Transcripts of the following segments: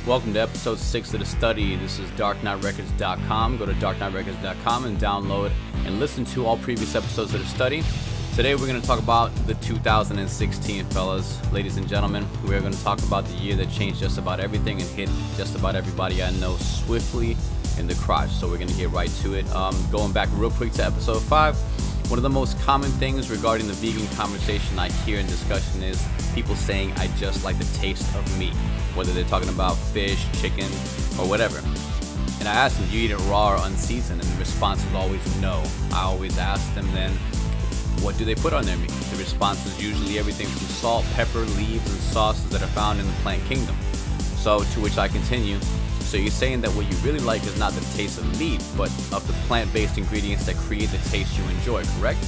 Welcome to episode 6 of The Study. This is darkknightrecords.com. Go to darkknightrecords.com and download and listen to all previous episodes of The Study. Today we're going to talk about the 2016, fellas. Ladies and gentlemen, we're going to talk about the year that changed just about everything and hit just about everybody I know swiftly in the crotch. So we're going to get right to it. Going back real quick to episode 5. One of the most common things regarding the vegan conversation I hear in discussion is people saying, I just like the taste of meat, whether they're talking about fish, chicken, or whatever. And I ask them, do you eat it raw or unseasoned? And the response is always no. I always ask them then, what do they put on their meat? The response is usually everything from salt, pepper, leaves, and sauces that are found in the plant kingdom. So to which I continue, so you're saying that what you really like is not the taste of meat, but of the plant-based ingredients that create the taste you enjoy, correct?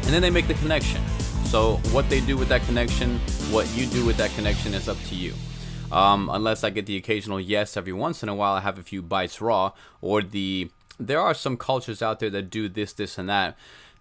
And then they make the connection. So what they do with that connection, what you do with that connection is up to you. Unless I get the occasional yes every once in a while, I have a few bites raw, or there are some cultures out there that do this, and that.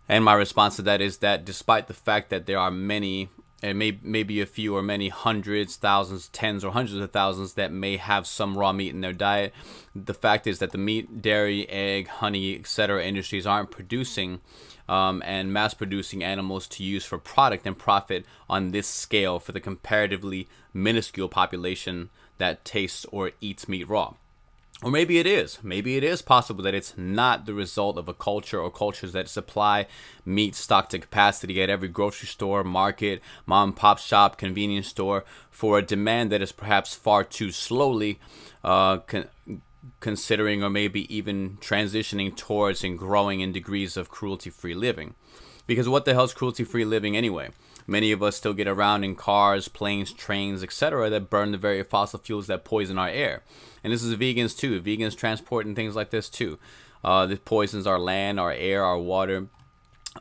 And my response to that is that despite the fact that there are many, and maybe a few or many hundreds, thousands, tens, or hundreds of thousands that may have some raw meat in their diet, the fact is that the meat, dairy, egg, honey, etc. industries aren't producing and mass producing animals to use for product and profit on this scale for the comparatively minuscule population that tastes or eats meat raw. Or maybe it is. Maybe it is possible that it's not the result of a culture or cultures that supply meat stock to capacity at every grocery store, market, mom and pop shop, convenience store for a demand that is perhaps far too slowly considering or maybe even transitioning towards and growing in degrees of cruelty-free living. Because what the hell's cruelty-free living anyway? Many of us still get around in cars, planes, trains, etc. that burn the very fossil fuels that poison our air. And this is vegans too. Vegans transport and things like this too. This poisons our land, our air, our water.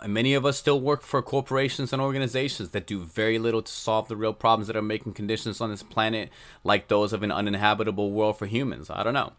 And many of us still work for corporations and organizations that do very little to solve the real problems that are making conditions on this planet like those of an uninhabitable world for humans. I don't know.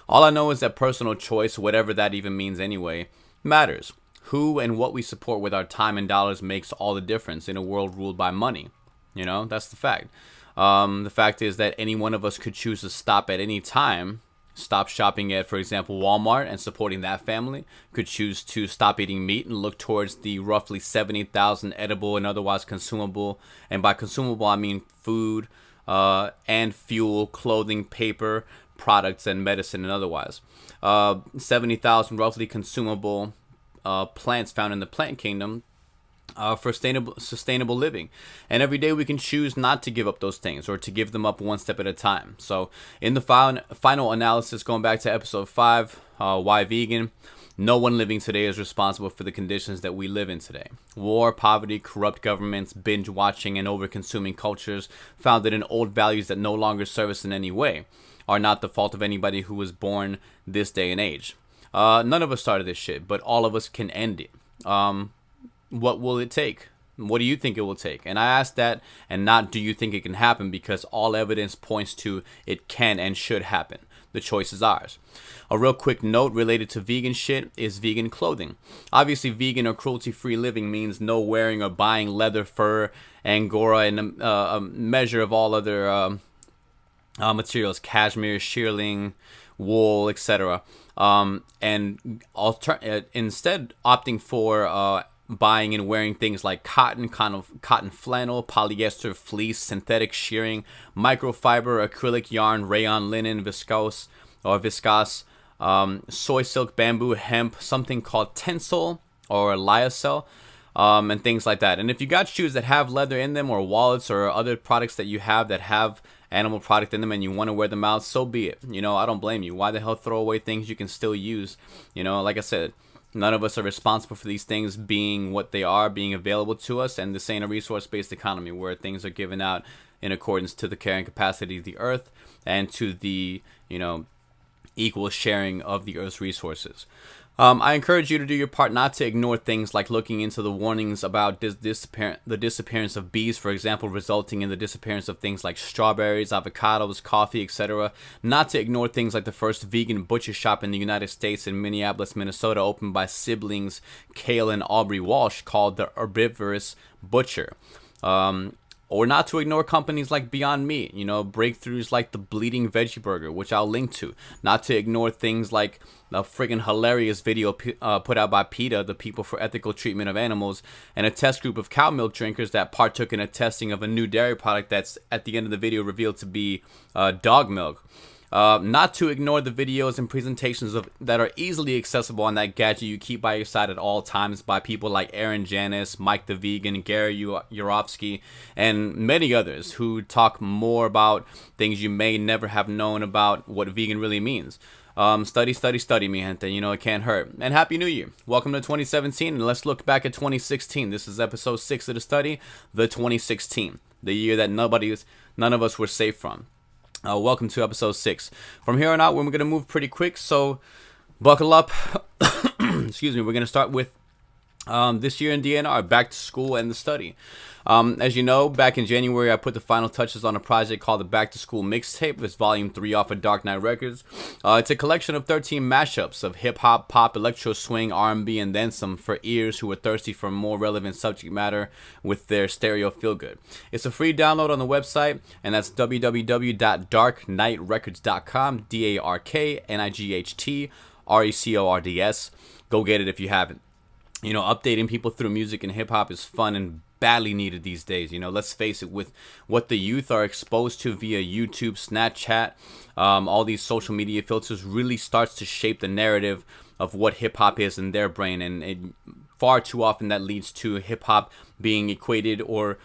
All I know is that personal choice, whatever that even means anyway, matters. Who and what we support with our time and dollars makes all the difference in a world ruled by money. You know, that's the fact. The fact is that any one of us could choose to stop at any time, stop shopping at, for example, Walmart and supporting that family, could choose to stop eating meat and look towards the roughly 70,000 edible and otherwise consumable, and by consumable I mean food and fuel, clothing, paper, products, and medicine and otherwise. 70,000 roughly consumable plants found in the plant kingdom for sustainable living. And every day we can choose not to give up those things or to give them up one step at a time. So in the final analysis, going back to episode 5, why vegan? No one living today is responsible for the conditions that we live in today. War, poverty, corrupt governments, binge watching, and over-consuming cultures founded in old values that no longer serve us in any way are not the fault of anybody who was born this day and age. None of us started this shit, but all of us can end it. What will it take? What do you think it will take? And I ask that, and not do you think it can happen, because all evidence points to it can and should happen. The choice is ours. A real quick note related to vegan shit is vegan clothing. Obviously, vegan or cruelty-free living means no wearing or buying leather, fur, angora, and a measure of all other materials, cashmere, shearling, wool, etc. And instead opting for buying and wearing things like cotton flannel, polyester, fleece, synthetic shearing, microfiber, acrylic yarn, rayon, linen, viscose, soy silk, bamboo, hemp, something called tencel or lyocell, and things like that. And if you got shoes that have leather in them, or wallets or other products that you have that have animal product in them, and you want to wear them out, so be it. You know, I don't blame you. Why the hell throw away things you can still use? You know, like I said, none of us are responsible for these things being what they are, being available to us, and this ain't a resource-based economy where things are given out in accordance to the carrying capacity of the earth and to the, equal sharing of the earth's resources. I encourage you to do your part not to ignore things like looking into the warnings about the disappearance of bees, for example, resulting in the disappearance of things like strawberries, avocados, coffee, etc. Not to ignore things like the first vegan butcher shop in the United States in Minneapolis, Minnesota, opened by siblings Cale and Aubrey Walsh, called the Herbivorous Butcher. or not to ignore companies like Beyond Meat, breakthroughs like the Bleeding Veggie Burger, which I'll link to. Not to ignore things like a friggin' hilarious video put out by PETA, the People for Ethical Treatment of Animals, and a test group of cow milk drinkers that partook in a testing of a new dairy product that's at the end of the video revealed to be dog milk. Not to ignore the videos and presentations that are easily accessible on that gadget you keep by your side at all times by people like Aaron Janis, Mike the Vegan, Gary Yourofsky, and many others who talk more about things you may never have known about what vegan really means. Study, mi gente. It can't hurt. And Happy New Year. Welcome to 2017, and let's look back at 2016. This is episode 6 of the study, the 2016, the year that none of us were safe from. Welcome to episode 6. From here on out, we're going to move pretty quick, so buckle up. Excuse me. We're going to start with this year in DNR, back to school and the study. As you know, back in January, I put the final touches on a project called the Back to School Mixtape. It's volume 3 off of Dark Knight Records. It's a collection of 13 mashups of hip-hop, pop, electro, swing, R&B, and then some for ears who are thirsty for more relevant subject matter with their stereo feel-good. It's a free download on the website, and that's www.darknightrecords.com, DARKNIGHTRECORDS. Go get it if you haven't. Updating people through music and hip-hop is fun and badly needed these days. Let's face it, with what the youth are exposed to via YouTube, Snapchat, all these social media filters really starts to shape the narrative of what hip-hop is in their brain, and far too often that leads to hip-hop being equated or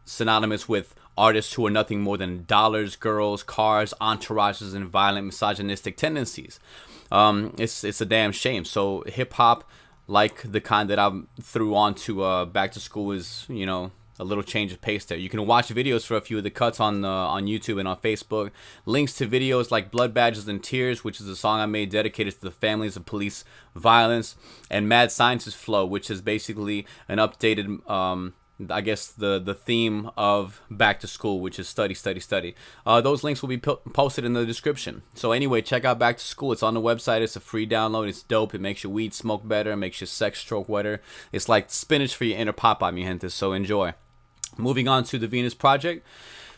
synonymous with artists who are nothing more than dollars, girls, cars, entourages, and violent misogynistic tendencies. It's a damn shame. So hip-hop, like the kind that I threw onto Back to School, is a little change of pace there. You can watch videos for a few of the cuts on YouTube and on Facebook. Links to videos like Blood Badges and Tears, which is a song I made dedicated to the families of police violence, and Mad Scientist Flow, which is basically an updated I guess the theme of Back to School, which is study. Those links will be posted in the description. So anyway, check out Back to School. It's on the website. It's a free download. It's dope. It makes your weed smoke better. It makes your sex stroke wetter. It's like spinach for your inner Popeye, mi gente. So enjoy. Moving on to the Venus Project.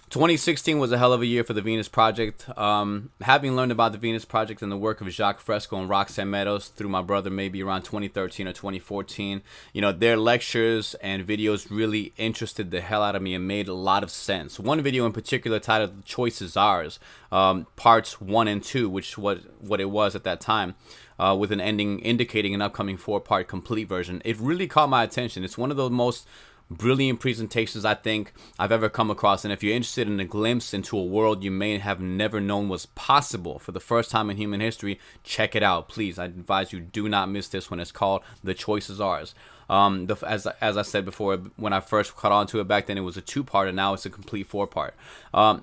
2016 was a hell of a year for the Venus Project. Having learned about the Venus Project and the work of Jacques Fresco and Roxanne Meadows through my brother maybe around 2013 or 2014, their lectures and videos really interested the hell out of me and made a lot of sense. One video in particular titled "The Choice Is Ours," parts 1 and 2, which was what it was at that time, with an ending indicating an upcoming 4-part complete version. It really caught my attention. It's one of the most brilliant presentations I think I've ever come across, and if you're interested in a glimpse into a world you may have never known was possible for the first time in human history, check it out, please. I advise you, do not miss this one. It's called "The Choice Is Ours." As I said before, when I first caught on to it back then, it was a 2-part, and now it's a complete 4-part.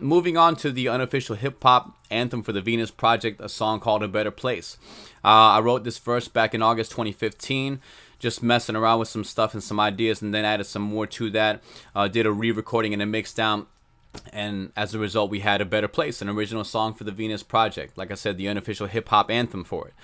Moving on to the unofficial hip-hop anthem for the Venus Project, a song called "A Better Place." I wrote this verse back in August 2015, just messing around with some stuff and some ideas, and then added some more to that. Did a re-recording and a mix down, and as a result, we had "A Better Place," an original song for the Venus Project. Like I said, the unofficial hip-hop anthem for it.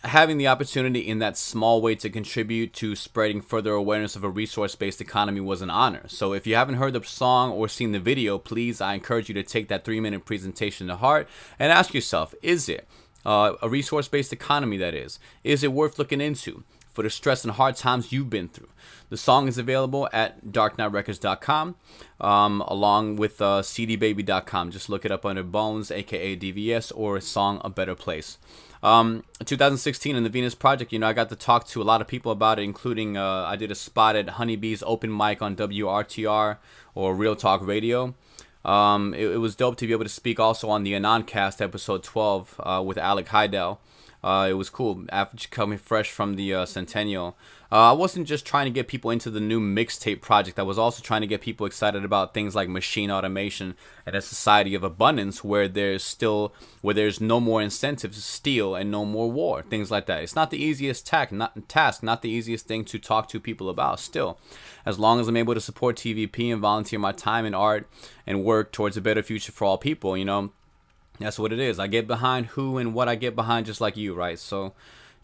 Having the opportunity in that small way to contribute to spreading further awareness of a resource-based economy was an honor. So if you haven't heard the song or seen the video, please, I encourage you to take that 3-minute presentation to heart and ask yourself, is it a resource-based economy, that is? Is it worth looking into for the stress and hard times you've been through? The song is available at darknightrecords.com, along with cdbaby.com. Just look it up under Bones, aka DVS, or song "A Better Place." 2016 in the Venus Project, I got to talk to a lot of people about it, including I did a spot at Honeybee's open mic on WRTR, or Real Talk Radio. It was dope to be able to speak also on the Anoncast episode 12 with Alec Heidel. It was cool after coming fresh from the Centennial. I wasn't just trying to get people into the new mixtape project. I was also trying to get people excited about things like machine automation and a society of abundance where there's no more incentive to steal and no more war. Things like that. It's not the easiest task, not the easiest thing to talk to people about. Still, as long as I'm able to support TVP and volunteer my time in art and work towards a better future for all people, that's what it is. I get behind who and what I get behind, just like you, right? So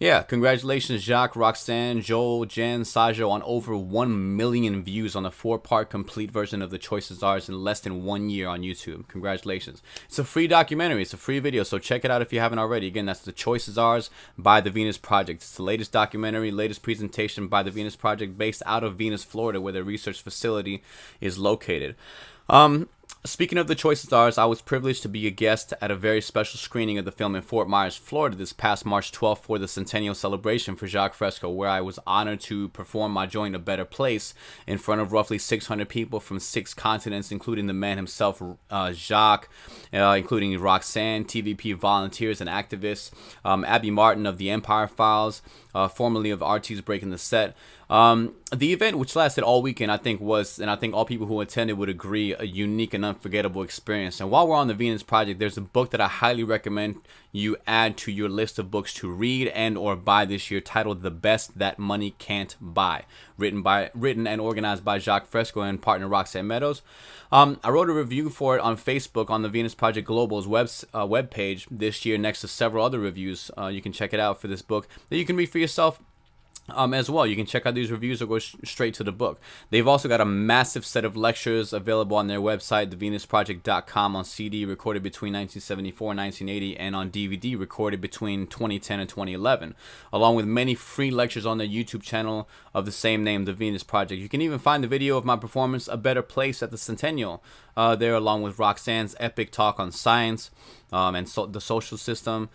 Yeah, congratulations, Jacques, Roxanne, Joel, Jen, Sajo on over 1 million views on the 4-part complete version of The Choice is Ours in less than 1 year on YouTube. Congratulations. It's a free documentary. It's a free video, so check it out if you haven't already. Again, that's The Choice is Ours by The Venus Project. It's the latest documentary, latest presentation by The Venus Project based out of Venus, Florida, where their research facility is located. Speaking of The Choice is Ours, I was privileged to be a guest at a very special screening of the film in Fort Myers, Florida this past March 12th for the centennial celebration for Jacques Fresco, where I was honored to perform my Join a Better Place in front of roughly 600 people from 6 continents, including the man himself, Jacques, including Roxanne, TVP volunteers and activists, Abby Martin of the Empire Files, formerly of RT's Breaking the Set. The event, which lasted all weekend, I think was, and I think all people who attended would agree, a unique and unforgettable experience. And while we're on the Venus Project, there's a book that I highly recommend you add to your list of books to read and or buy this year, titled The Best That Money Can't Buy, written and organized by Jacques Fresco and partner Roxanne Meadows. I wrote a review for it on Facebook on the Venus Project Global's webpage this year, next to several other reviews. You can check it out for this book that you can read for yourself. As well, you can check out these reviews or go straight to the book. They've also got a massive set of lectures available on their website, thevenusproject.com, on CD recorded between 1974 and 1980, and on DVD recorded between 2010 and 2011, along with many free lectures on their YouTube channel of the same name, The Venus Project. You can even find the video of my performance, A Better Place, at the Centennial there, along with Roxanne's epic talk on science and the social system,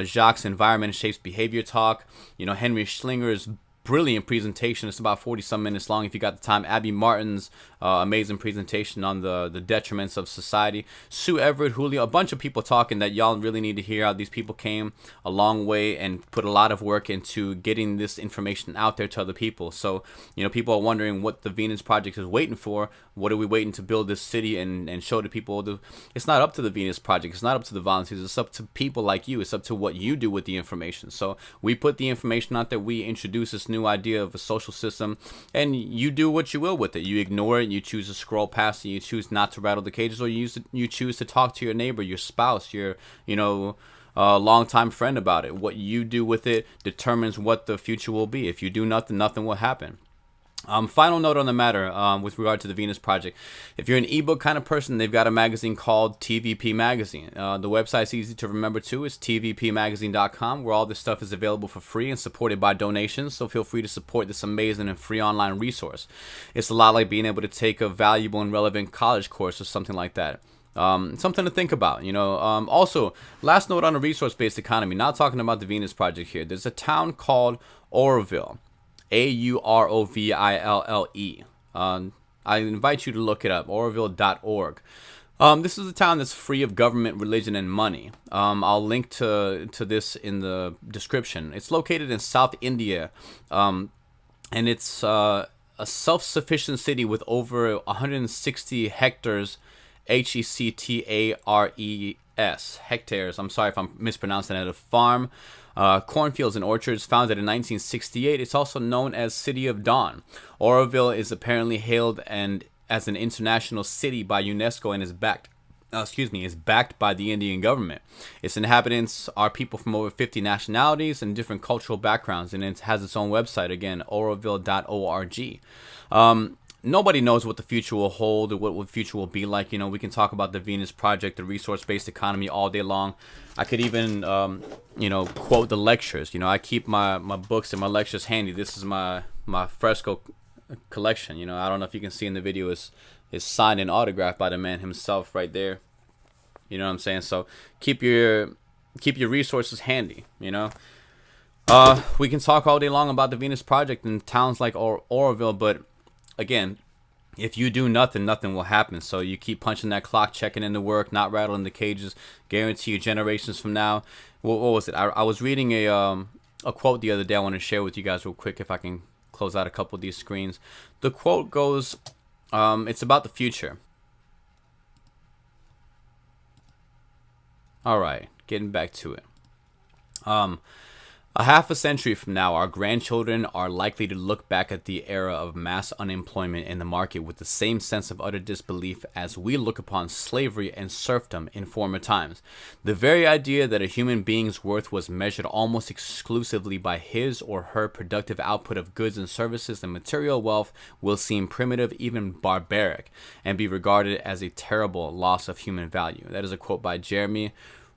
Jacques' environment shapes behavior talk, Henry Schlinger's brilliant presentation. It's about 40-some minutes long if you got the time. Abby Martin's amazing presentation on the detriments of society. Sue Everett, Julio, a bunch of people talking that y'all really need to hear out. These people came a long way and put a lot of work into getting this information out there to other people. So, people are wondering what the Venus Project is waiting for. What are we waiting to build this city and show to people? It's not up to the Venus Project. It's not up to the volunteers. It's up to people like you. It's up to what you do with the information. So we put the information out there. We introduce this new idea of a social system, and you do what you will with it. You ignore it. You choose to scroll past it. You choose not to rattle the cages, or you choose to talk to your neighbor, your spouse, your longtime friend about it. What you do with it determines what the future will be. If you do nothing, nothing will happen. Final note on the matter with regard to the Venus Project. If you're an ebook kind of person, they've got a magazine called TVP Magazine. The website's easy to remember too. It's tvpmagazine.com, where all this stuff is available for free and supported by donations. So feel free to support this amazing and free online resource. It's a lot like being able to take a valuable and relevant college course or something like that. Something to think about, Also, last note on a resource-based economy, not talking about the Venus Project here. There's a town called Auroville. Auroville. I invite you to look it up, auroville.org. This is a town that's free of government, religion, and money. I'll link to this in the description. It's located in South India, and it's a self-sufficient city with over 160 hectares, hectares. Hectares. I'm sorry if I'm mispronouncing it. A farm, cornfields and orchards, founded in 1968. It's also known as City of Dawn. Auroville is apparently hailed as an international city by UNESCO and is backed by the Indian government. Its inhabitants are people from over 50 nationalities and different cultural backgrounds, and it has its own website, again, auroville.org. Nobody knows what the future will hold or what the future will be like. We can talk about the Venus Project, the resource-based economy all day long. I could even, quote the lectures. I keep my books and my lectures handy. This is my fresco collection. I don't know if you can see in the video. It's signed and autographed by the man himself right there. You know what I'm saying? So keep your resources handy. We can talk all day long about the Venus Project in towns like Auroville, but again, if you do nothing, nothing will happen. So you keep punching that clock, checking in the work, not rattling the cages. Guarantee you, generations from now. What was it? I was reading a quote the other day. I want to share with you guys real quick if I can close out a couple of these screens. The quote goes, it's about the future. All right, getting back to it. A half a century from now, our grandchildren are likely to look back at the era of mass unemployment in the market with the same sense of utter disbelief as we look upon slavery and serfdom in former times. The very idea that a human being's worth was measured almost exclusively by his or her productive output of goods and services and material wealth will seem primitive, even barbaric, and be regarded as a terrible loss of human value. That is a quote by Jeremy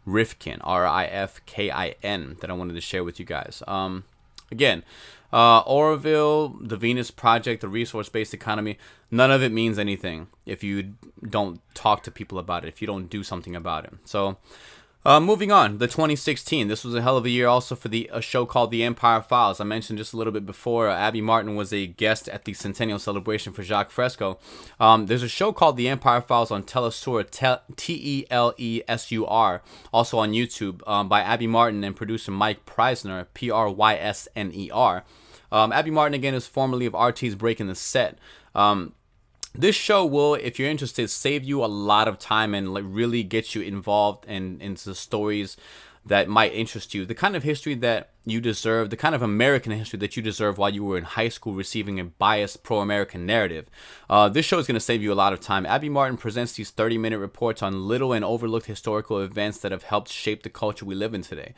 Rifkin, Rifkin, that I wanted to share with you guys. Again, Orville, the Venus Project, the resource-based economy, none of it means anything if you don't talk to people about it, if you don't do something about it. So, moving on, the 2016. This was a hell of a year also for a show called The Empire Files. I mentioned just a little bit before, Abby Martin was a guest at the centennial celebration for Jacques Fresco. There's a show called The Empire Files on Telesur, Telesur, also on YouTube, by Abby Martin and producer Mike Preisner, Prysner. Abby Martin, again, is formerly of RT's Breaking the Set. This show will, if you're interested, save you a lot of time and really get you involved into the stories that might interest you. The kind of history that you deserve, the kind of American history that you deserve while you were in high school receiving a biased pro-American narrative. This show is going to save you a lot of time. Abby Martin presents these 30-minute reports on little and overlooked historical events that have helped shape the culture we live in today.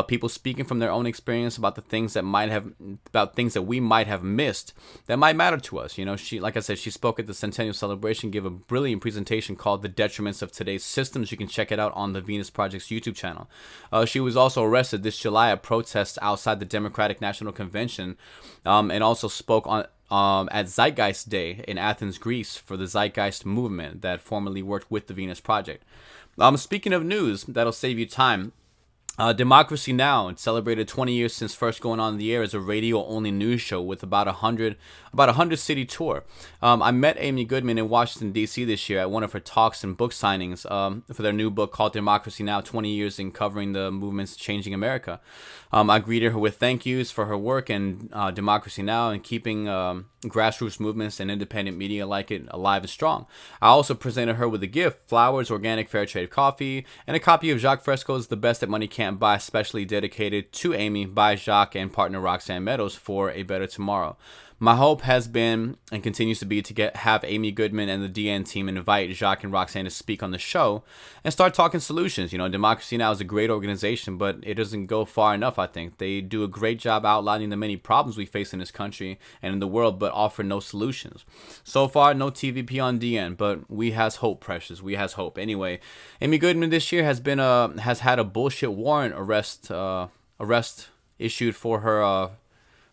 People speaking from their own experience about the things that we might have missed that might matter to us. You know, like I said, she spoke at the centennial celebration, gave a brilliant presentation called "The Detriments of Today's Systems." You can check it out on the Venus Project's YouTube channel. She was also arrested this July at protests outside the Democratic National Convention, and also spoke at Zeitgeist Day in Athens, Greece, for the Zeitgeist movement that formerly worked with the Venus Project. Speaking of news that'll save you time, Democracy Now! It celebrated 20 years since first going on the air as a radio-only news show with about a 100-city tour. I met Amy Goodman in Washington, D.C. this year at one of her talks and book signings for their new book called Democracy Now! 20 Years in Covering the Movements Changing America. I greeted her with thank yous for her work in Democracy Now! And keeping grassroots movements and independent media like it alive and strong. I also presented her with a gift: flowers, organic fair trade coffee, and a copy of Jacques Fresco's The Best That Money Can't Buy, specially dedicated to Amy by Jacques and partner Roxanne Meadows for A Better Tomorrow. My hope has been and continues to be to have Amy Goodman and the DN team invite Jacques and Roxanne to speak on the show and start talking solutions. You know, Democracy Now! Is a great organization, but it doesn't go far enough, I think. They do a great job outlining the many problems we face in this country and in the world, but offer no solutions. So far, no TVP on DN, but we has hope, precious. We has hope. Anyway, Amy Goodman this year has had a bullshit warrant arrest issued for her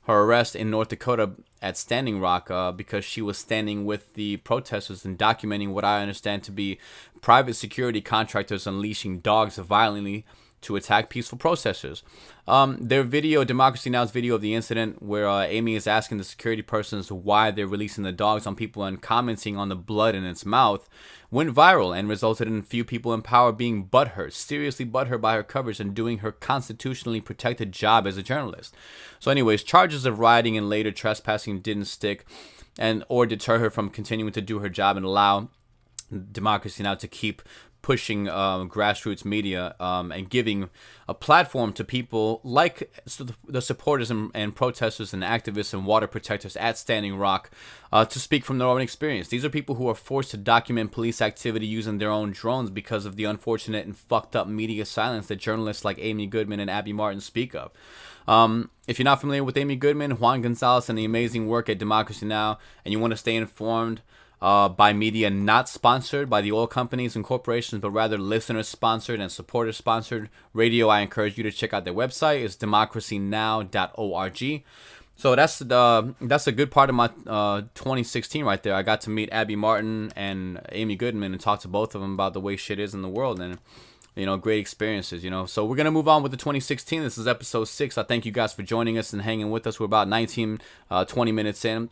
arrest in North Dakota at Standing Rock because she was standing with the protesters and documenting what I understand to be private security contractors unleashing dogs violently to attack peaceful protesters. Their video, Democracy Now!'s video of the incident where Amy is asking the security persons why they're releasing the dogs on people and commenting on the blood in its mouth, went viral and resulted in a few people in power being seriously butthurt by her coverage and doing her constitutionally protected job as a journalist. So anyways, charges of rioting and later trespassing didn't stick or deter her from continuing to do her job and allow Democracy Now! To keep pushing grassroots media and giving a platform to people like the supporters and protesters and activists and water protectors at Standing Rock to speak from their own experience. These are people who are forced to document police activity using their own drones because of the unfortunate and fucked up media silence that journalists like Amy Goodman and Abby Martin speak of. If you're not familiar with Amy Goodman, Juan Gonzalez, and the amazing work at Democracy Now!, and you want to stay informed by media not sponsored by the oil companies and corporations, but rather listener-sponsored and supporter-sponsored radio, I encourage you to check out their website. It's democracynow.org. So that's a good part of my 2016 right there. I got to meet Abby Martin and Amy Goodman and talk to both of them about the way shit is in the world, and great experiences, So we're going to move on with the 2016. This is episode 6. I thank you guys for joining us and hanging with us. We're about 20 minutes in.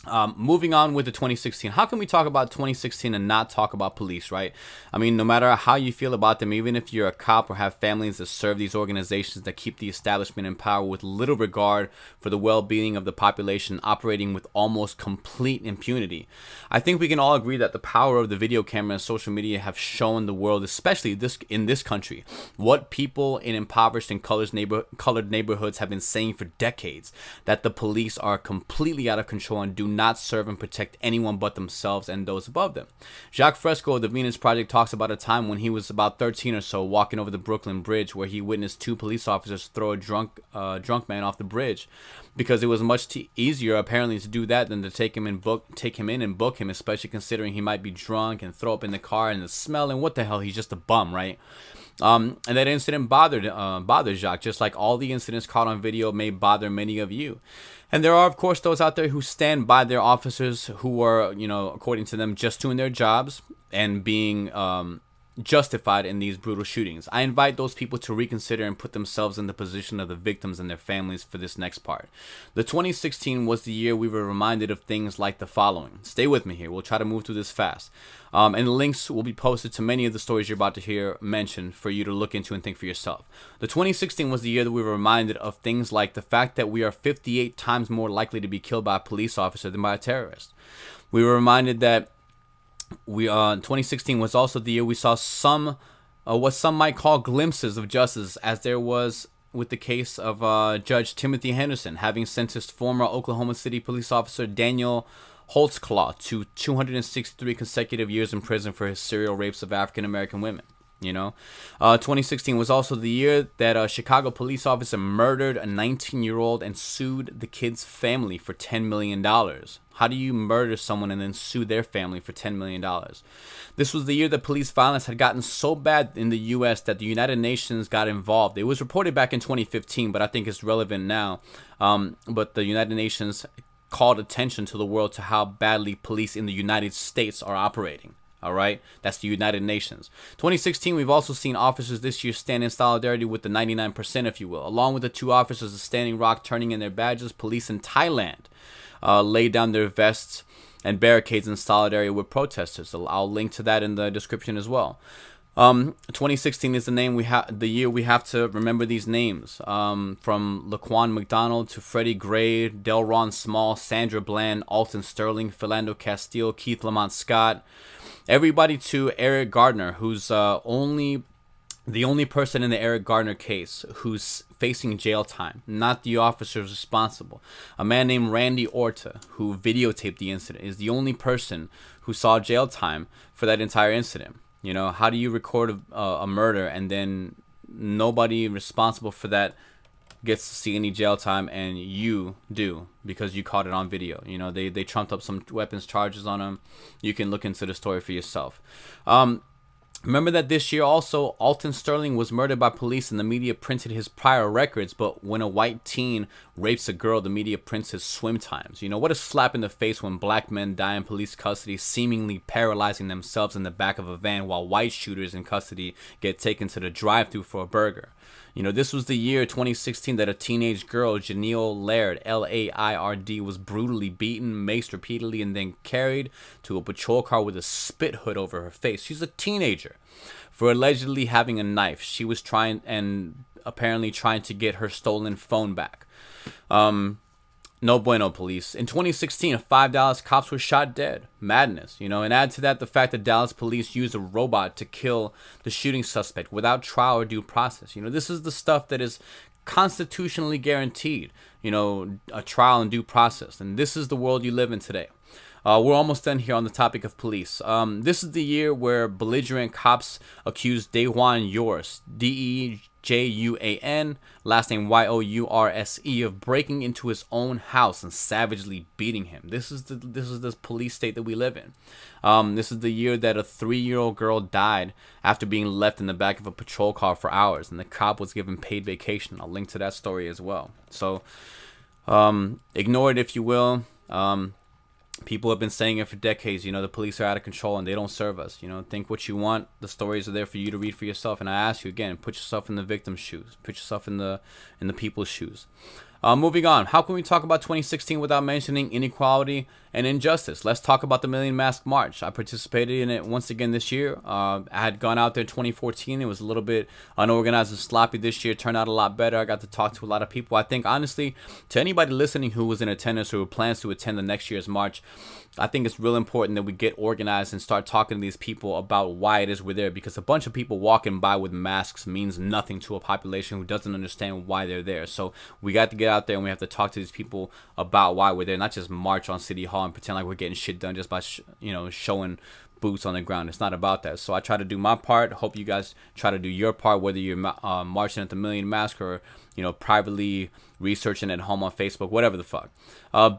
Moving on with the 2016. How can we talk about 2016 and not talk about police, right? I mean, no matter how you feel about them, even if you're a cop or have families that serve these organizations that keep the establishment in power with little regard for the well-being of the population, operating with almost complete impunity, I think we can all agree that the power of the video camera and social media have shown the world, especially in this country, what people in impoverished and colored neighborhoods have been saying for decades, that the police are completely out of control and do not serve and protect anyone but themselves and those above them. Jacques Fresco of the Venus Project talks about a time when he was about 13 or so, walking over the Brooklyn Bridge, where he witnessed two police officers throw a drunk man off the bridge, because it was much easier apparently to do that than to take him in and book him, especially considering he might be drunk and throw up in the car and the smell, and what the hell, he's just a bum, right? And that incident bothered Jacques, just like all the incidents caught on video may bother many of you. And there are, of course, those out there who stand by their officers who are, according to them, just doing their jobs and being justified in these brutal shootings. I invite those people to reconsider and put themselves in the position of the victims and their families for this next part. The 2016 was the year we were reminded of things like the following. Stay with me here. We'll try to move through this fast. And the links will be posted to many of the stories you're about to hear mentioned for you to look into and think for yourself. The 2016 was the year that we were reminded of things like the fact that we are 58 times more likely to be killed by a police officer than by a terrorist. We were reminded that 2016 was also the year we saw what some might call glimpses of justice, as there was with the case of Judge Timothy Henderson having sentenced former Oklahoma City police officer Daniel Holtzclaw to 263 consecutive years in prison for his serial rapes of African American women. 2016 was also the year that a Chicago police officer murdered a 19-year-old and sued the kid's family for $10 million. How do you murder someone and then sue their family for $10 million? This was the year that police violence had gotten so bad in the U.S. that the United Nations got involved. It was reported back in 2015, but I think it's relevant now. But the United Nations called attention to the world to how badly police in the United States are operating. All right, that's the United Nations. 2016, we've also seen officers this year stand in solidarity with the 99%, if you will. Along with the two officers of Standing Rock turning in their badges, police in Thailand laid down their vests and barricades in solidarity with protesters. So I'll link to that in the description as well. 2016 is the year we have to remember these names. From Laquan McDonald to Freddie Gray, Delron Small, Sandra Bland, Alton Sterling, Philando Castile, Keith Lamont Scott. Everybody to Eric Gardner, who's the only person in the Eric Gardner case who's facing jail time, not the officers responsible. A man named Randy Orta, who videotaped the incident, is the only person who saw jail time for that entire incident. How do you record a murder and then nobody responsible for that gets to see any jail time, and you do because you caught it on video? They trumped up some weapons charges on him. You can look into the story for yourself. Remember that this year also, Alton Sterling was murdered by police and the media printed his prior records, but when a white teen rapes a girl, the media prints his swim times. What a slap in the face when black men die in police custody, seemingly paralyzing themselves in the back of a van, while white shooters in custody get taken to the drive-thru for a burger. This was the year 2016 that a teenage girl, Janelle Laird, Laird, was brutally beaten, maced repeatedly, and then carried to a patrol car with a spit hood over her face. She's a teenager. For allegedly having a knife. She was apparently trying to get her stolen phone back. No bueno, police. In 2016, 5 Dallas cops were shot dead. Madness, and add to that the fact that Dallas police used a robot to kill the shooting suspect without trial or due process. This is the stuff that is constitutionally guaranteed, a trial and due process. And this is the world you live in today. We're almost done here on the topic of police. This is the year where belligerent cops accused Dajuan Yours, Dejuan, last name Yourse, of breaking into his own house and savagely beating him. This is the police state that we live in. This is the year that a 3-year-old girl died after being left in the back of a patrol car for hours, and the cop was given paid vacation. I'll link to that story as well. So ignore it if you will. People have been saying it for decades. The police are out of control and they don't serve us. Think what you want. The stories are there for you to read for yourself. And I ask you again, put yourself in the victim's shoes. Put yourself in the people's shoes. Moving on. How can we talk about 2016 without mentioning inequality and injustice. Let's talk about the Million Mask March. I participated in it once again this year. I had gone out there in 2014. It was a little bit unorganized and sloppy. This year turned out a lot better. I got to talk to a lot of people. I think, honestly, to anybody listening who was in attendance or who plans to attend the next year's march, I think it's real important that we get organized and start talking to these people about why it is we're there, because a bunch of people walking by with masks means nothing to a population who doesn't understand why they're there. So we got to get out there and we have to talk to these people about why we're there, not just march on City Hall and pretend like we're getting shit done just by showing boots on the ground. It's not about that. So I try to do my part. Hope you guys try to do your part, whether you're marching at the Million Mask or privately researching at home on Facebook, whatever the fuck.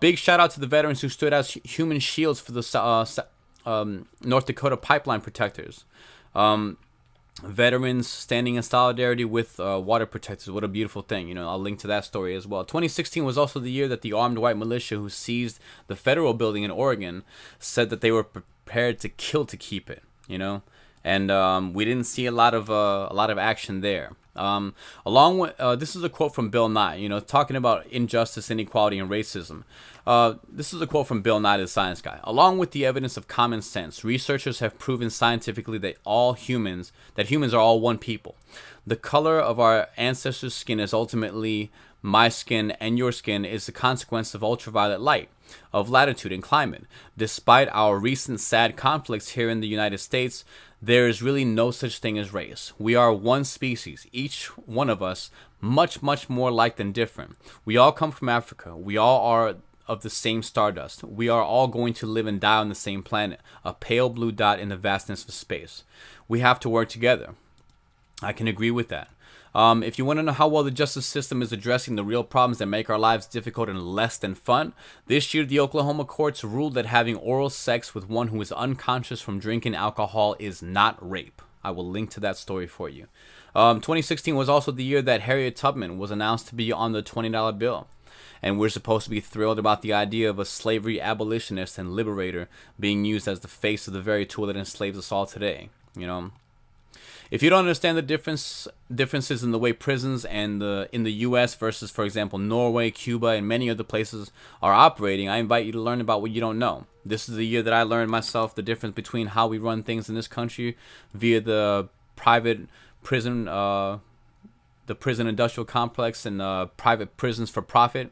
Big shout out to the veterans who stood as human shields for the North Dakota pipeline protectors. Veterans standing in solidarity with water protectors. What a beautiful thing. I'll link to that story as well. 2016 was also the year that the armed white militia who seized the federal building in Oregon said that they were prepared to kill to keep it. And we didn't see a lot of action there. Along with this is a quote from Bill Nye, talking about injustice, inequality, and racism. This is a quote from Bill Nye, the science guy. Along with the evidence of common sense, researchers have proven scientifically that humans are all one people. The color of our ancestors' skin is ultimately my skin, and your skin is the consequence of ultraviolet light, of latitude and climate. Despite our recent sad conflicts here in the United States, there is really no such thing as race. We are one species, each one of us much, much more alike than different. We all come from Africa. We all are of the same stardust. We are all going to live and die on the same planet, a pale blue dot in the vastness of space. We have to work together. I can agree with that. If you want to know how well the justice system is addressing the real problems that make our lives difficult and less than fun, this year the Oklahoma courts ruled that having oral sex with one who is unconscious from drinking alcohol is not rape. I will link to that story for you. 2016 was also the year that Harriet Tubman was announced to be on the $20 bill. And we're supposed to be thrilled about the idea of a slavery abolitionist and liberator being used as the face of the very tool that enslaves us all today. If you don't understand the differences in the way prisons and in the U.S. versus, for example, Norway, Cuba, and many other places are operating, I invite you to learn about what you don't know. This is the year that I learned myself the difference between how we run things in this country via the private prison, the prison industrial complex, and private prisons for profit,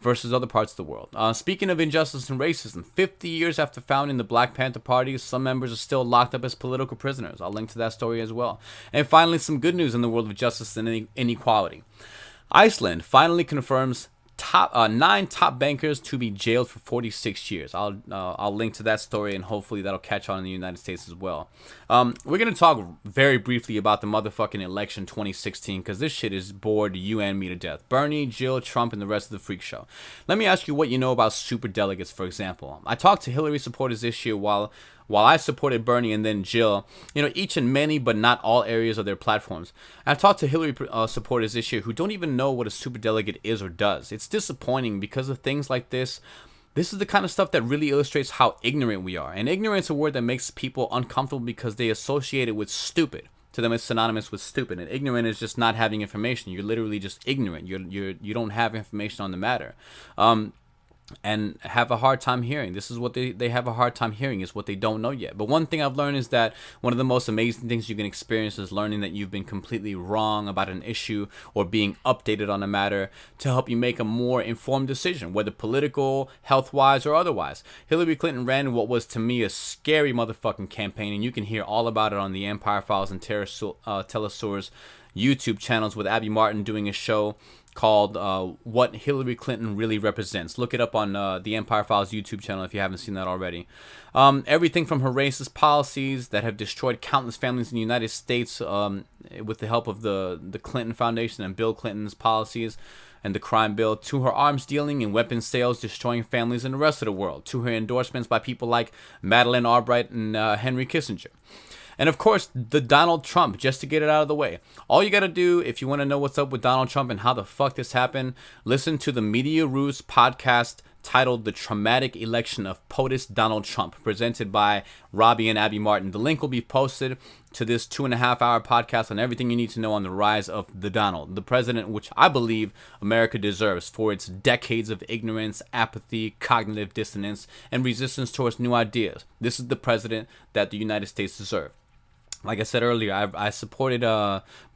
versus other parts of the world. Speaking of injustice and racism, 50 years after founding the Black Panther Party, some members are still locked up as political prisoners. I'll link to that story as well. And finally, some good news in the world of justice and inequality. Iceland finally confirms 9 top bankers to be jailed for 46 years. I'll link to that story, and hopefully that'll catch on in the United States as well. We're going to talk very briefly about the motherfucking election 2016, because this shit has bored you and me to death. Bernie, Jill, Trump, and the rest of the freak show. Let me ask you what you know about super delegates, for example. I talked to Hillary supporters this year while I supported Bernie and then Jill, each in many but not all areas of their platforms. I've talked to Hillary supporters this year who don't even know what a superdelegate is or does. It's disappointing because of things like this. This is the kind of stuff that really illustrates how ignorant we are. And ignorance is a word that makes people uncomfortable because they associate it with stupid. To them, it's synonymous with stupid. And ignorant is just not having information. You're literally just ignorant. You don't have information on the matter. And have a hard time hearing. This is what they have a hard time hearing, is what they don't know yet. But one thing I've learned is that one of the most amazing things you can experience is learning that you've been completely wrong about an issue or being updated on a matter to help you make a more informed decision, whether political, health-wise, or otherwise. Hillary Clinton ran what was to me a scary motherfucking campaign, and you can hear all about it on the Empire Files and Telesaur's YouTube channels, with Abby Martin doing a show called What Hillary Clinton Really Represents. Look it up on the Empire Files YouTube channel if you haven't seen that already. Everything from her racist policies that have destroyed countless families in the United States with the help of the Clinton Foundation and Bill Clinton's policies and the crime bill, to her arms dealing and weapons sales destroying families in the rest of the world, to her endorsements by people like Madeleine Albright and Henry Kissinger. And of course, the Donald Trump, just to get it out of the way. All you got to do, if you want to know what's up with Donald Trump and how the fuck this happened, listen to the Media Roots podcast titled The Traumatic Election of POTUS Donald Trump, presented by Robbie and Abby Martin. The link will be posted to this 2.5 hour podcast on everything you need to know on the rise of the Donald, the president which I believe America deserves for its decades of ignorance, apathy, cognitive dissonance, and resistance towards new ideas. This is the president that the United States deserves. Like I said earlier, I supported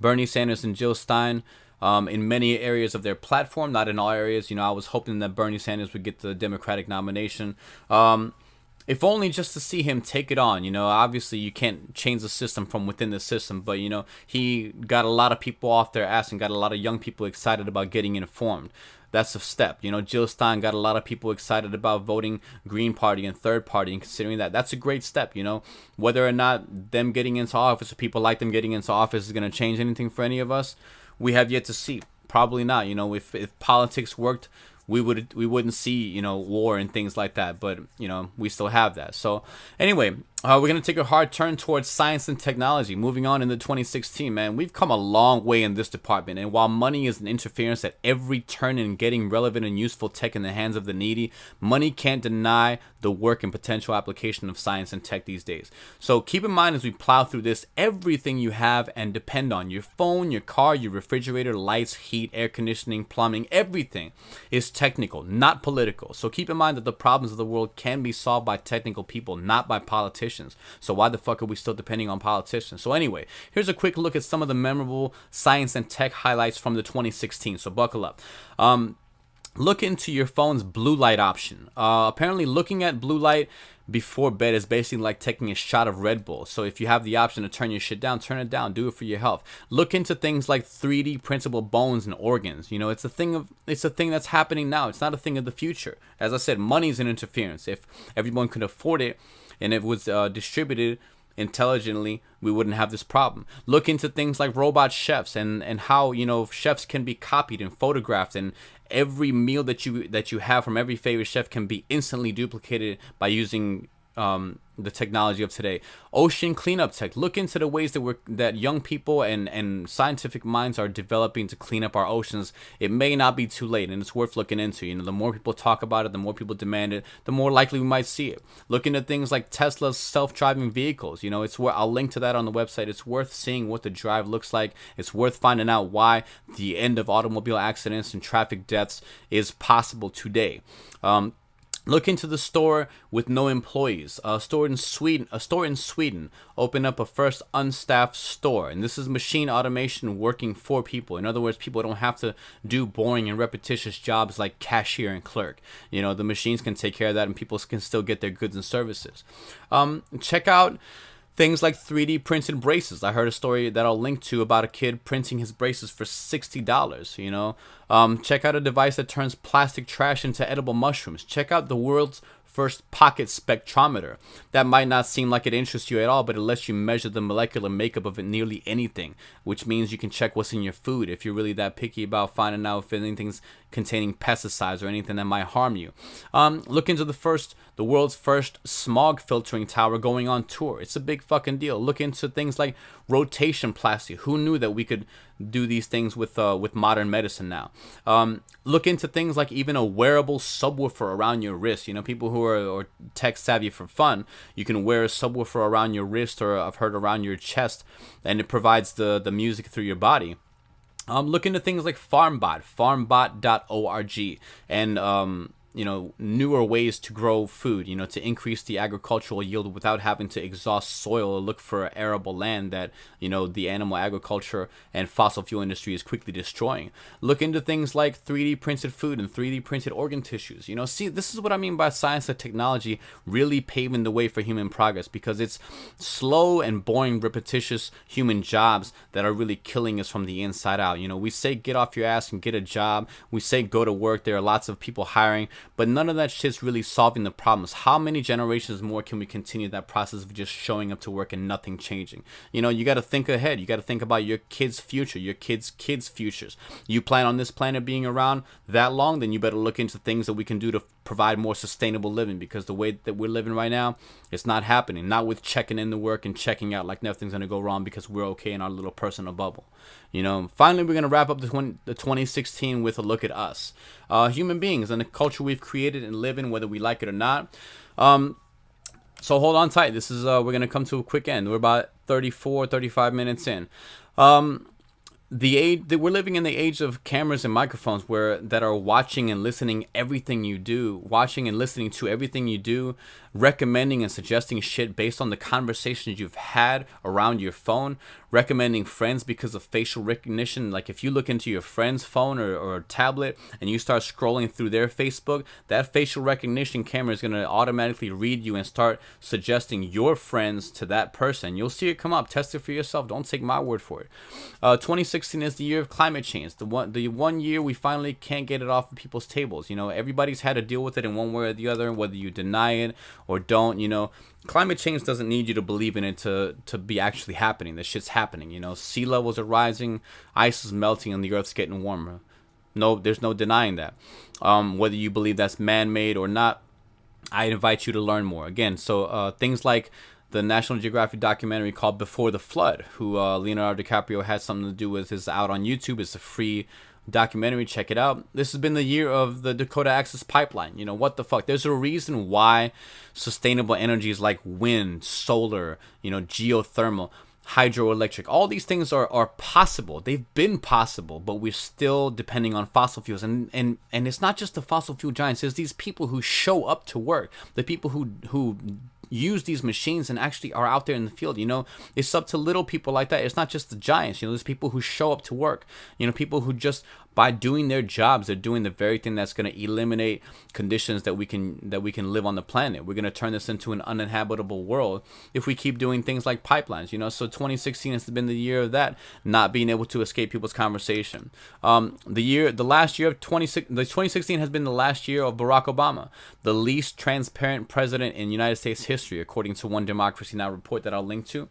Bernie Sanders and Jill Stein in many areas of their platform, not in all areas. I was hoping that Bernie Sanders would get the Democratic nomination. If only just to see him take it on. Obviously you can't change the system from within the system, but he got a lot of people off their ass and got a lot of young people excited about getting informed. That's a step. Jill Stein got a lot of people excited about voting Green Party and Third Party and considering that. That's a great step. Whether or not them getting into office or people like them getting into office is going to change anything for any of us, we have yet to see. Probably not. If politics worked, we wouldn't see war and things like that, but we still have that. So anyway, we're gonna take a hard turn towards science and technology. Moving on into 2016, man, we've come a long way in this department, and while money is an interference at every turn in getting relevant and useful tech in the hands of the needy, money can't deny the work and potential application of science and tech these days. So keep in mind as we plow through this, everything you have and depend on, your phone, your car, your refrigerator, lights, heat, air conditioning, plumbing, everything is technical, not political. So keep in mind that the problems of the world can be solved by technical people, not by politicians. So why the fuck are we still depending on politicians? So anyway, here's a quick look at some of the memorable science and tech highlights from the 2016. So buckle up. Look into your phone's blue light option. Apparently looking at blue light before bed is basically like taking a shot of Red Bull. So if you have the option to turn your shit down, turn it down. Do it for your health. Look into things like 3D printable bones and organs. It's a thing that's happening now. It's not a thing of the future. As I said, money's an interference. If everyone could afford it and it was distributed intelligently, we wouldn't have this problem. Look into things like robot chefs and how chefs can be copied and photographed, and every meal that you have from every favorite chef can be instantly duplicated by using the technology of today. Ocean cleanup tech. Look into the ways that young people and scientific minds are developing to clean up our oceans. It may not be too late, and it's worth looking into. The more people talk about it, the more people demand it, the more likely we might see it. Look into things like Tesla's self-driving vehicles. It's where I'll link to that on the website. It's worth seeing what the drive looks like. It's worth finding out why the end of automobile accidents and traffic deaths is possible today. Look into the store with no employees. A store in Sweden opened up a first unstaffed store, and this is machine automation working for people. In other words, people don't have to do boring and repetitious jobs like cashier and clerk. The machines can take care of that, and people can still get their goods and services. Check out things like 3D printed braces. I heard a story that I'll link to about a kid printing his braces for $60. Check out a device that turns plastic trash into edible mushrooms. Check out the world's first pocket spectrometer. That might not seem like it interests you at all, but it lets you measure the molecular makeup of nearly anything, which means you can check what's in your food if you're really that picky about finding out if anything's containing pesticides or anything that might harm you. Look into the world's first smog filtering tower going on tour. It's a big fucking deal. Look into things like rotation plastic. Who knew that we could do these things with modern medicine now? Look into things like even a wearable subwoofer around your wrist. People who are tech savvy for fun, you can wear a subwoofer around your wrist, or I've heard around your chest, and it provides the music through your body. Look into things like farmbot.org, and newer ways to grow food, to increase the agricultural yield without having to exhaust soil or look for arable land that, the animal agriculture and fossil fuel industry is quickly destroying. Look into things like 3D printed food and 3D printed organ tissues. See, this is what I mean by science and technology really paving the way for human progress, because it's slow and boring, repetitious human jobs that are really killing us from the inside out. We say get off your ass and get a job. We say go to work. There are lots of people hiring, but none of that shit's really solving the problems. How many generations more can we continue that process of just showing up to work and nothing changing? You got to think ahead. You got to think about your kids' future, your kids' futures. You plan on this planet being around that long, then you better look into things that we can do to provide more sustainable living, because the way that we're living right now, it's not happening. Not with checking in the work and checking out like nothing's going to go wrong because we're okay in our little personal bubble. Finally, we're going to wrap up the 2016 with a look at us. Human beings and the culture we've created and live in, whether we like it or not. So hold on tight. This is we're gonna come to a quick end. We're about 34, 35 minutes in. The age that we're living in, the age of cameras and microphones that are watching and listening everything you do, watching and listening to everything you do, recommending and suggesting shit based on the conversations you've had around your phone, recommending friends because of facial recognition. Like if you look into your friend's phone or tablet and you start scrolling through their Facebook, that facial recognition camera is going to automatically read you and start suggesting your friends to that person. You'll see it come up. Test it for yourself. Don't take my word for it. 2016 is the year of climate change. The one year we finally can't get it off of people's tables. You know, everybody's had to deal with it in one way or the other, whether you deny it or don't. You know, climate change doesn't need you to believe in it to be actually happening. This shit's happening. You know, sea levels are rising, ice is melting, and the earth's getting warmer. No, there's no denying that. Whether you believe that's man-made or not, I invite you to learn more. Again, so things like the National Geographic documentary called Before the Flood, who Leonardo DiCaprio had something to do with, is out on YouTube. It's a free documentary. Check it out. This has been the year of the Dakota Access Pipeline. You know, what the fuck? There's a reason why sustainable energies like wind, solar, you know, geothermal, hydroelectric, all these things are possible. They've been possible, but we're still depending on fossil fuels. And it's not just the fossil fuel giants. There's these people who show up to work, the people who use these machines and actually are out there in the field. You know, it's up to little people like that. It's not just the giants. You know, there's people who show up to work, you know, people who just by doing their jobs, they're doing the very thing that's going to eliminate conditions that we can live on the planet. We're going to turn this into an uninhabitable world if we keep doing things like pipelines, you know. So 2016 has been the year of that, not being able to escape people's conversation. The 2016 has been the last year of Barack Obama, the least transparent president in United States history, according to one Democracy Now! Report that I'll link to.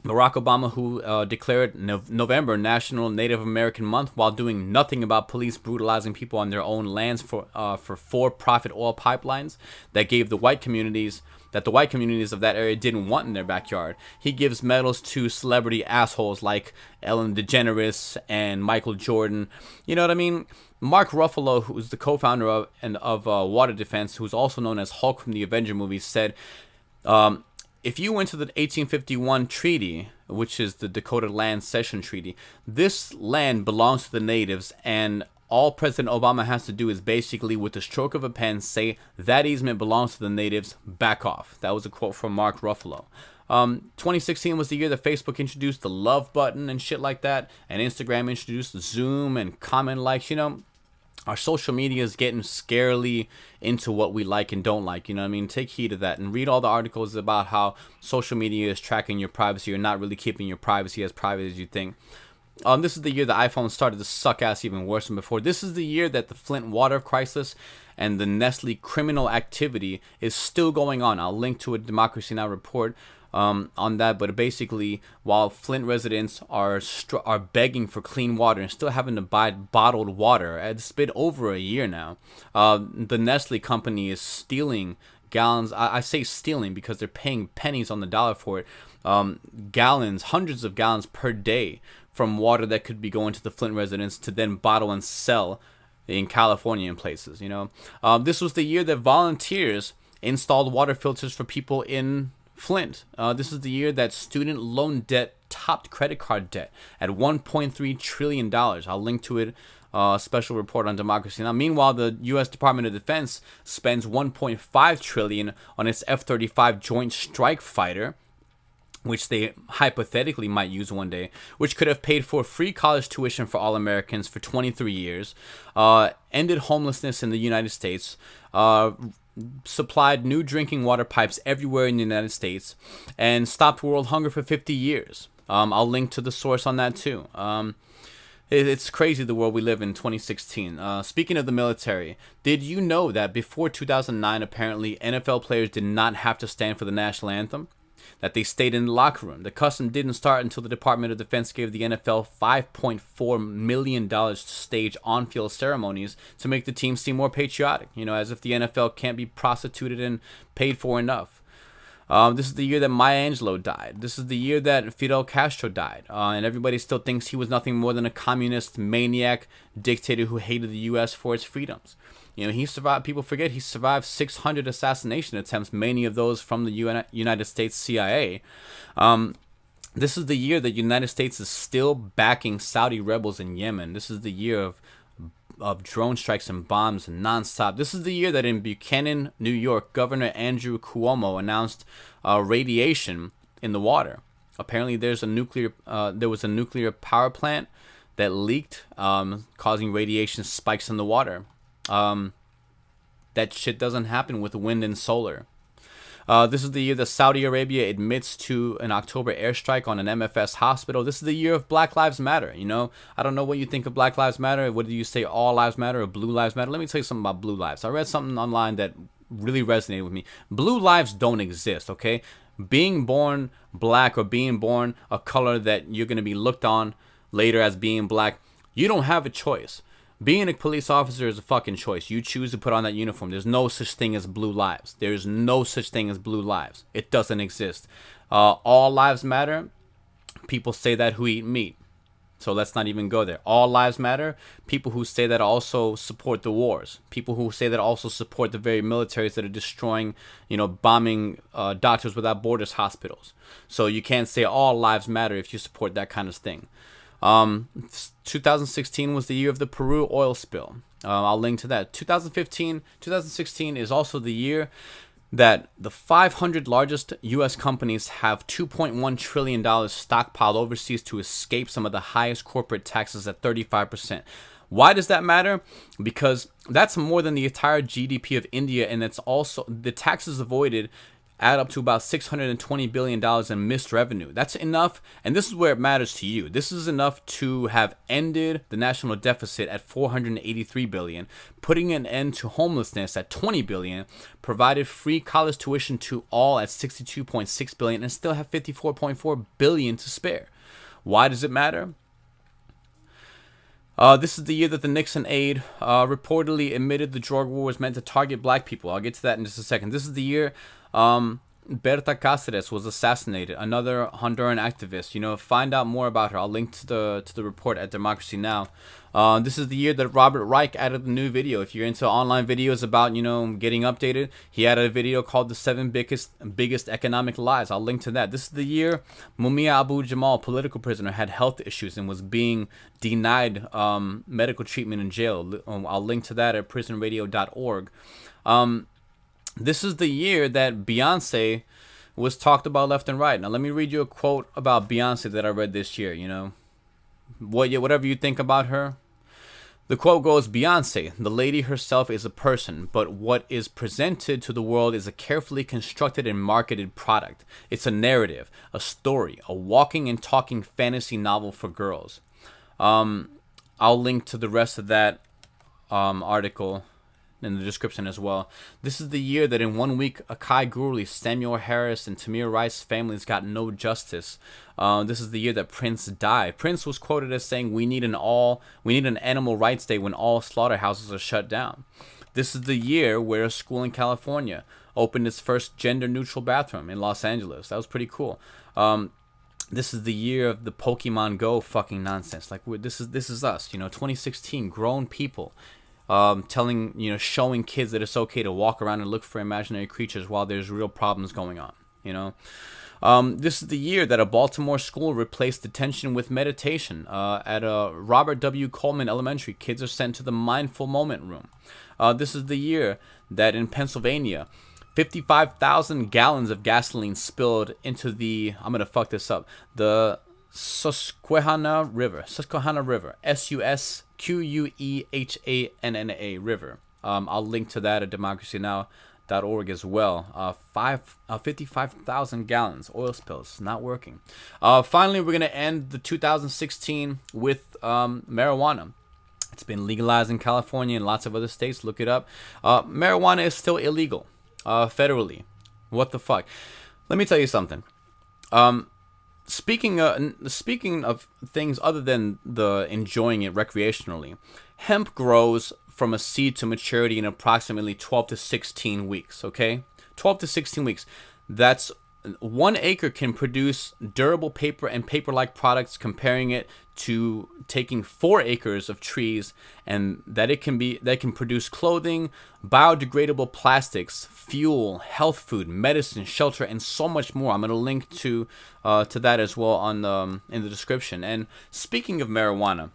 Barack Obama, who declared November National Native American Month while doing nothing about police brutalizing people on their own lands for-profit oil pipelines that gave the white communities of that area didn't want in their backyard. He gives medals to celebrity assholes like Ellen DeGeneres and Michael Jordan. You know what I mean? Mark Ruffalo, who's the co-founder of Water Defense, who's also known as Hulk from the Avenger movies, said, if you went to the 1851 treaty, which is the Dakota Land Cession Treaty, this land belongs to the natives, and all President Obama has to do is basically, with the stroke of a pen, say that easement belongs to the natives, back off. That was a quote from Mark Ruffalo. 2016 was the year that Facebook introduced the love button and shit like that, and Instagram introduced Zoom and comment likes. You know, our social media is getting scarily into what we like and don't like. You know what I mean? Take heed of that and read all the articles about how social media is tracking your privacy or not really keeping your privacy as private as you think. This is the year the iPhone started to suck ass even worse than before. This is the year that the Flint water crisis and the Nestle criminal activity is still going on. I'll link to a Democracy Now! Report on that, but basically, while Flint residents are begging for clean water and still having to buy bottled water, it's been over a year now. The Nestle company is stealing gallons. I say stealing because they're paying pennies on the dollar for it. Gallons, hundreds of gallons per day from water that could be going to the Flint residents to then bottle and sell in California and places. You know, this was the year that volunteers installed water filters for people in Flint. This is the year that student loan debt topped credit card debt at $1.3 trillion. I'll link to it, special report on Democracy Now! Meanwhile, the U.S. Department of Defense spends $1.5 trillion on its F-35 Joint Strike Fighter, which they hypothetically might use one day, which could have paid for free college tuition for all Americans for 23 years, ended homelessness in the United States, supplied new drinking water pipes everywhere in the United States, and stopped world hunger for 50 years. I'll link to the source on that too. It's crazy the world we live in 2016. Speaking of the military, did you know that before 2009, apparently NFL players did not have to stand for the national anthem? That they stayed in the locker room. The custom didn't start until the Department of Defense gave the NFL $5.4 million to stage on-field ceremonies to make the team seem more patriotic. You know, as if the NFL can't be prostituted and paid for enough. This is the year that Maya Angelou died. This is the year that Fidel Castro died. And everybody still thinks he was nothing more than a communist maniac dictator who hated the U.S. for its freedoms. You know, he survived. People forget he survived 600 assassination attempts, many of those from the United States CIA. This is the year that United States is still backing Saudi rebels in Yemen. This is the year of drone strikes and bombs nonstop. This is the year that in Buchanan, New York, Governor Andrew Cuomo announced radiation in the water. Apparently, there was a nuclear power plant that leaked, causing radiation spikes in the water. That shit doesn't happen with wind and solar. This is the year that Saudi Arabia admits to an October airstrike on an MFS hospital. This is the year of Black Lives Matter. You know, I don't know what you think of Black Lives Matter. What do you say, all lives matter or blue lives matter? Let me tell you something about blue lives. I read something online that really resonated with me. Blue lives don't exist, okay? Being born black or being born a color that you're going to be looked on later as being black, you don't have a choice. Being a police officer is a fucking choice. You choose to put on that uniform. There's no such thing as blue lives. There's no such thing as blue lives. It doesn't exist. All lives matter. People say that who eat meat. So let's not even go there. All lives matter. People who say that also support the wars. People who say that also support the very militaries that are destroying, bombing Doctors Without Borders hospitals. So you can't say all lives matter if you support that kind of thing. 2016 was the year of the Peru oil spill. I'll link to that. 2016 is also the year that the 500 largest U.S. companies have $2.1 trillion stockpiled overseas to escape some of the highest corporate taxes at 35%. Why does that matter? Because that's more than the entire GDP of India, and it's also the taxes avoided add up to about $620 billion in missed revenue. That's enough, and this is where it matters to you. This is enough to have ended the national deficit at $483 billion, putting an end to homelessness at $20 billion, provided free college tuition to all at $62.6 billion, and still have $54.4 billion to spare. Why does it matter? This is the year that the Nixon aide reportedly admitted the drug war was meant to target black people. I'll get to that in just a second. This is the year Berta Cáceres was assassinated, another Honduran activist. Find out more about her. I'll link to the report at Democracy Now! This is the year that Robert Reich added a new video. If you're into online videos about, getting updated, he added a video called The 7 Biggest Economic Lies. I'll link to that. This is the year Mumia Abu-Jamal, political prisoner, had health issues and was being denied medical treatment in jail. I'll link to that at prisonradio.org. This is the year that Beyonce was talked about left and right. Now, let me read you a quote about Beyonce that I read this year, Whatever you think about her. The quote goes, Beyonce, the lady herself, is a person, but what is presented to the world is a carefully constructed and marketed product. It's a narrative, a story, a walking and talking fantasy novel for girls. I'll link to the rest of that article in the description as well. This is the year that in 1 week, Akai Gurley, Samuel Harris, and Tamir Rice's families got no justice. This is the year that Prince died. Prince was quoted as saying, "We need an animal rights day when all slaughterhouses are shut down." This is the year where a school in California opened its first gender-neutral bathroom in Los Angeles. That was pretty cool. This is the year of the Pokemon Go fucking nonsense. This is us. 2016, grown people. Showing kids that it's okay to walk around and look for imaginary creatures while there's real problems going on, This is the year that a Baltimore school replaced detention with meditation. At a Robert W. Coleman Elementary, kids are sent to the Mindful Moment room. This is the year that in Pennsylvania, 55,000 gallons of gasoline spilled into the Susquehanna River, Susquehanna River. I'll link to that at democracynow.org as well. 55,000 gallons, oil spills, not working. Finally, we're going to end the 2016 with marijuana. It's been legalized in California and lots of other states. Look it up. Marijuana is still illegal federally. What the fuck? Let me tell you something. Speaking of things other than the enjoying it recreationally, hemp grows from a seed to maturity in approximately 12 to 16 weeks, okay? 12 to 16 weeks. That's 1 acre can produce durable paper and paper-like products, comparing it to taking 4 acres of trees, and that can produce clothing, biodegradable plastics, fuel, health food, medicine, shelter, and so much more. I'm going to link to that as well on in the description. And speaking of marijuana,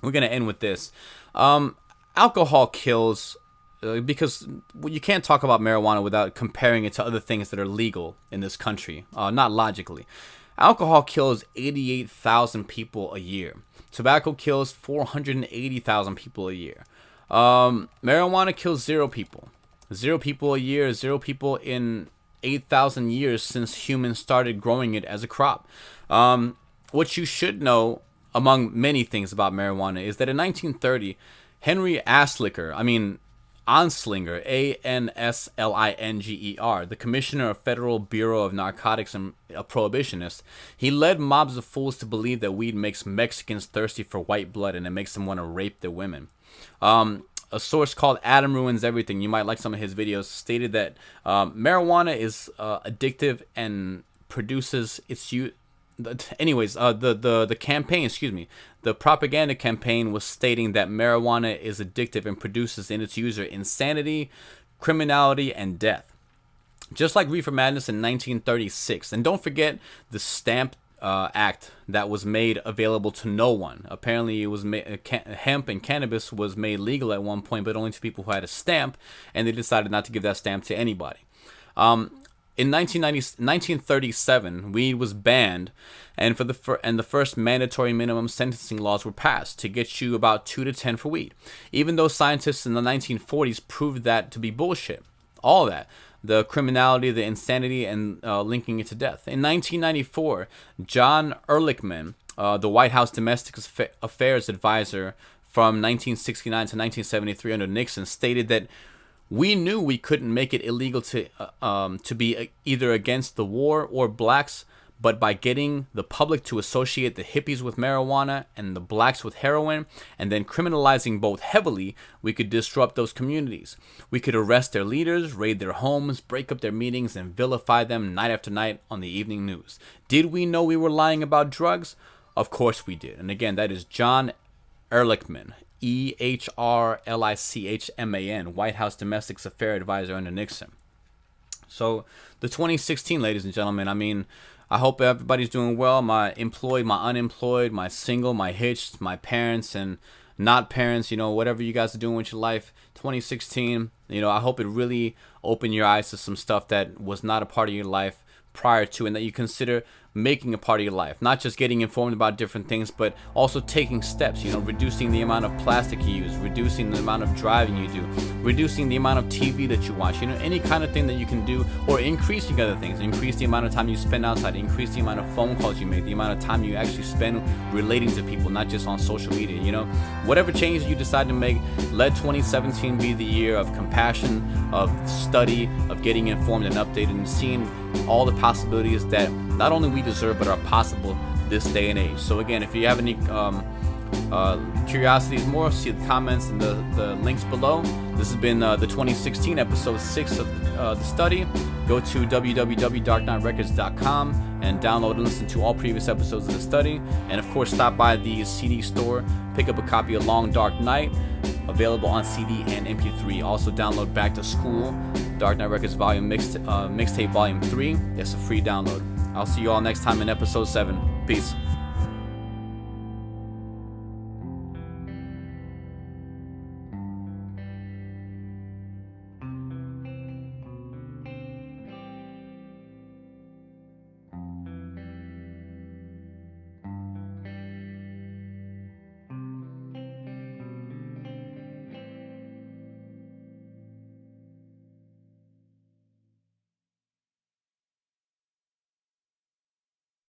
we're going to end with this. Alcohol kills. Because you can't talk about marijuana without comparing it to other things that are legal in this country, not logically. Alcohol kills 88,000 people a year. Tobacco kills 480,000 people a year. Marijuana kills 0 people. 0 people a year, 0 people in 8,000 years since humans started growing it as a crop. What you should know, among many things about marijuana, is that in 1930, Henry Anslinger, Anslinger, the commissioner of Federal Bureau of Narcotics and a prohibitionist, he led mobs of fools to believe that weed makes Mexicans thirsty for white blood and it makes them want to rape their women. A source called Adam Ruins Everything, you might like some of his videos, stated that marijuana is addictive and produces its use. Anyways, the campaign, the propaganda campaign was stating that marijuana is addictive and produces in its user insanity, criminality, and death. Just like reefer madness in 1936. And don't forget the Stamp Act that was made available to no one. Apparently, it was hemp and cannabis was made legal at one point, but only to people who had a stamp, and they decided not to give that stamp to anybody. In 1937, weed was banned, and the first mandatory minimum sentencing laws were passed to get you about 2 to 10 for weed. Even though scientists in the 1940s proved that to be bullshit, all that, the criminality, the insanity, and linking it to death. In 1994, John Ehrlichman, the White House Domestic Affairs advisor from 1969 to 1973 under Nixon, stated that we knew we couldn't make it illegal to be either against the war or blacks, but by getting the public to associate the hippies with marijuana and the blacks with heroin, and then criminalizing both heavily, we could disrupt those communities. We could arrest their leaders, raid their homes, break up their meetings, and vilify them night after night on the evening news. Did we know we were lying about drugs? Of course we did. And again, that is John Ehrlichman. Ehrlichman, White House Domestic Affairs Advisor under Nixon. So the 2016, ladies and gentlemen, I hope everybody's doing well. My employed, my unemployed, my single, my hitched, my parents and not parents, whatever you guys are doing with your life. 2016, I hope it really opened your eyes to some stuff that was not a part of your life prior to, and that you consider making a part of your life. Not just getting informed about different things, but also taking steps, reducing the amount of plastic you use, reducing the amount of driving you do, reducing the amount of TV that you watch, any kind of thing that you can do, or increasing other things. Increase the amount of time you spend outside, increase the amount of phone calls you make, the amount of time you actually spend relating to people, not just on social media. Whatever changes you decide to make, let 2017 be the year of compassion, of study, of getting informed and updated, and seeing all the possibilities that not only we deserve but are possible this day and age. So again, if you have any curiosities more, see the comments and the links below. This has been the 2016 episode 6 of the study. Go to www.darkknightrecords.com and download and listen to all previous episodes of the study. And of course, stop by the CD store, pick up a copy of Long Dark Night, available on CD and MP3. Also download Back to School, Dark Knight Records Mixtape Volume 3. It's a free download. I'll see you all next time in episode 7. Peace.